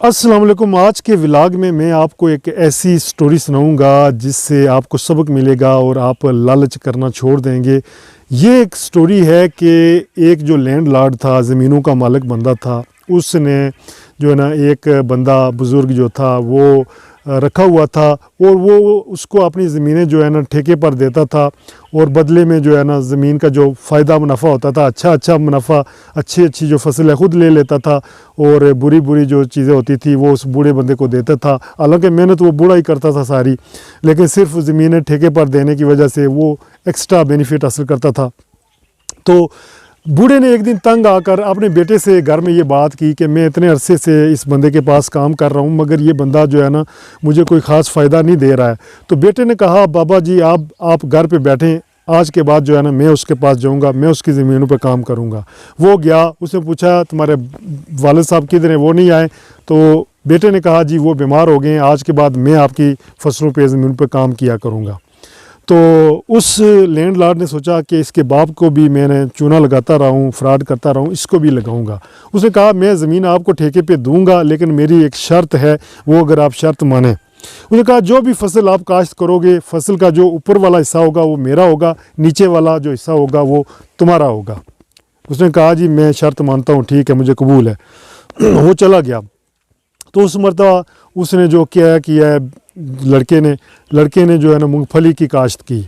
अस्सलाम वालेकुम। आज के व्लॉग में मैं आपको एक ऐसी स्टोरी सुनाऊंगा जिससे आपको सबक मिलेगा और आप लालच करना छोड़ देंगे। ये एक स्टोरी है कि एक जो लैंडलॉर्ड था, ज़मीनों का मालिक बंदा था, उसने जो है ना एक बंदा बुज़ुर्ग जो था वो रखा हुआ था और वो उसको अपनी ज़मीनें जो है ना ठेके पर देता था और बदले में जो है ना ज़मीन का जो फ़ायदा मुनाफा होता था, अच्छा मुनाफा, अच्छी जो फसल है ख़ुद ले लेता था और बुरी जो चीज़ें होती थी वो उस बूढ़े बंदे को देता था। हालांकि मेहनत वो बूढ़ा ही करता था सारी, लेकिन सिर्फ ज़मीनें ठेके पर देने की वजह से वो एक्स्ट्रा बेनिफिट हासिल करता था। तो बूढ़े ने एक दिन तंग आकर अपने बेटे से घर में ये बात की कि मैं इतने अरसे से इस बंदे के पास काम कर रहा हूँ मगर ये बंदा जो है ना मुझे कोई ख़ास फ़ायदा नहीं दे रहा है। तो बेटे ने कहा, बाबा जी आप घर पे बैठें, आज के बाद जो है ना मैं उसके पास जाऊंगा, मैं उसकी ज़मीनों पे काम करूंगा। वो गया, उसने पूछा तुम्हारे वालिद साहब किधर हैं, वो नहीं आए। तो बेटे ने कहा जी वो बीमार हो गए हैं, आज के बाद मैं आपकी फसलों पे ज़मीन पे काम किया करूँगा। तो उस लैंडलॉर्ड ने सोचा कि इसके बाप को भी मैंने चूना लगाता रहा हूँ, फ्रॉड करता रहा हूँ, इसको भी लगाऊंगा। उसने कहा मैं ज़मीन आपको ठेके पे दूंगा लेकिन मेरी एक शर्त है, वो अगर आप शर्त माने। उसने कहा जो भी फसल आप काश्त करोगे, फसल का जो ऊपर वाला हिस्सा होगा वो मेरा होगा, नीचे वाला जो हिस्सा होगा वो तुम्हारा होगा। उसने कहा जी मैं शर्त मानता हूँ, ठीक है, मुझे कबूल है। वो चला गया। तो उस मरतबा उसने जो किया है लड़के ने जो है ना मूंगफली की काश्त की।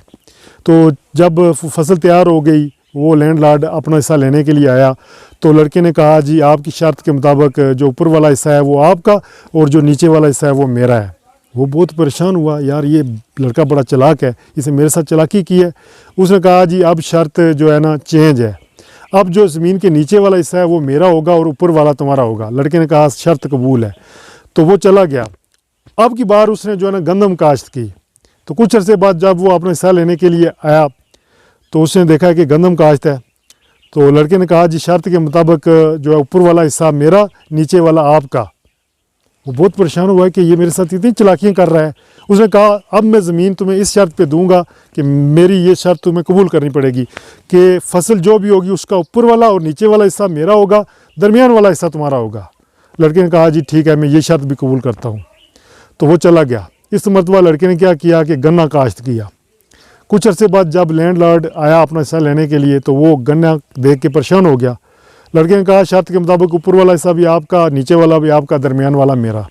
तो जब फसल तैयार हो गई, वो लैंडलॉर्ड अपना हिस्सा लेने के लिए आया। तो लड़के ने कहा जी आपकी शर्त के मुताबिक जो ऊपर वाला हिस्सा है वो आपका और जो नीचे वाला हिस्सा है वो मेरा है। वो बहुत परेशान हुआ, यार ये लड़का बड़ा चालाक है, इसे मेरे साथ चालाकी की है। उसने कहा जी अब शर्त जो है ना चेंज है, अब जो ज़मीन के नीचे वाला हिस्सा है वो मेरा होगा और ऊपर वाला तुम्हारा होगा। लड़के ने कहा शर्त कबूल है। तो वो चला गया। अब की बार उसने जो है ना गंदम काश्त की। तो कुछ अरसे बाद जब वो अपने हिस्सा लेने के लिए आया तो उसने देखा कि गंदम काश्त है। तो लड़के ने कहा जी शर्त के मुताबिक जो है ऊपर वाला हिस्सा मेरा, नीचे वाला आपका। वो बहुत परेशान हुआ कि ये मेरे साथ इतनी चालाकियाँ कर रहा है। उसने कहा अब मैं ज़मीन तुम्हें इस शर्त पे दूंगा कि मेरी ये शर्त तुम्हें कबूल करनी पड़ेगी कि फसल जो भी होगी उसका ऊपर वाला और नीचे वाला हिस्सा मेरा होगा, दरमियान वाला हिस्सा तुम्हारा होगा। लड़के ने कहा जी ठीक है, मैं ये शर्त भी कबूल करता हूँ। तो वो चला गया। इस मरतबा लड़के ने क्या किया कि गन्ना काश्त किया। कुछ अरसे बाद जब लैंडलॉर्ड आया अपना हिस्सा लेने के लिए तो वो गन्ना देख के परेशान हो गया। लड़के ने कहा शर्त के मुताबिक ऊपर वाला हिस्सा भी आपका, नीचे वाला भी आपका, दरमियान वाला मेरा।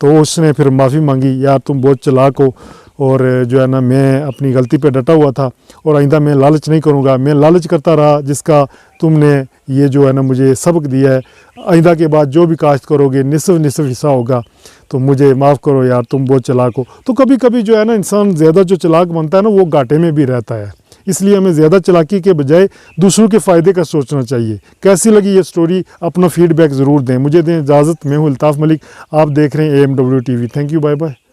तो उसने फिर माफ़ी मांगी, यार तुम बहुत चालाक हो और जो है ना मैं अपनी गलती पे डटा हुआ था और आइंदा मैं लालच नहीं करूँगा। मैं लालच करता रहा जिसका तुमने ये जो है ना मुझे सबक दिया है। आइंदा के बाद जो भी काश्त करोगे निसफ हिस्सा होगा। तो मुझे माफ़ करो यार, तुम बहुत चालाक हो। तो कभी कभी जो है ना इंसान ज़्यादा जो चालाक बनता है ना वो घाटे में भी रहता है। इसलिए हमें ज़्यादा चालाकी के बजाय दूसरों के फ़ायदे का सोचना चाहिए। कैसी लगी ये स्टोरी, अपना फीडबैक ज़रूर दें। मुझे दें इजाज़त। मैं हूँ अल्ताफ़ मलिक, आप देख रहे हैं AMW TV। Thank you, bye bye.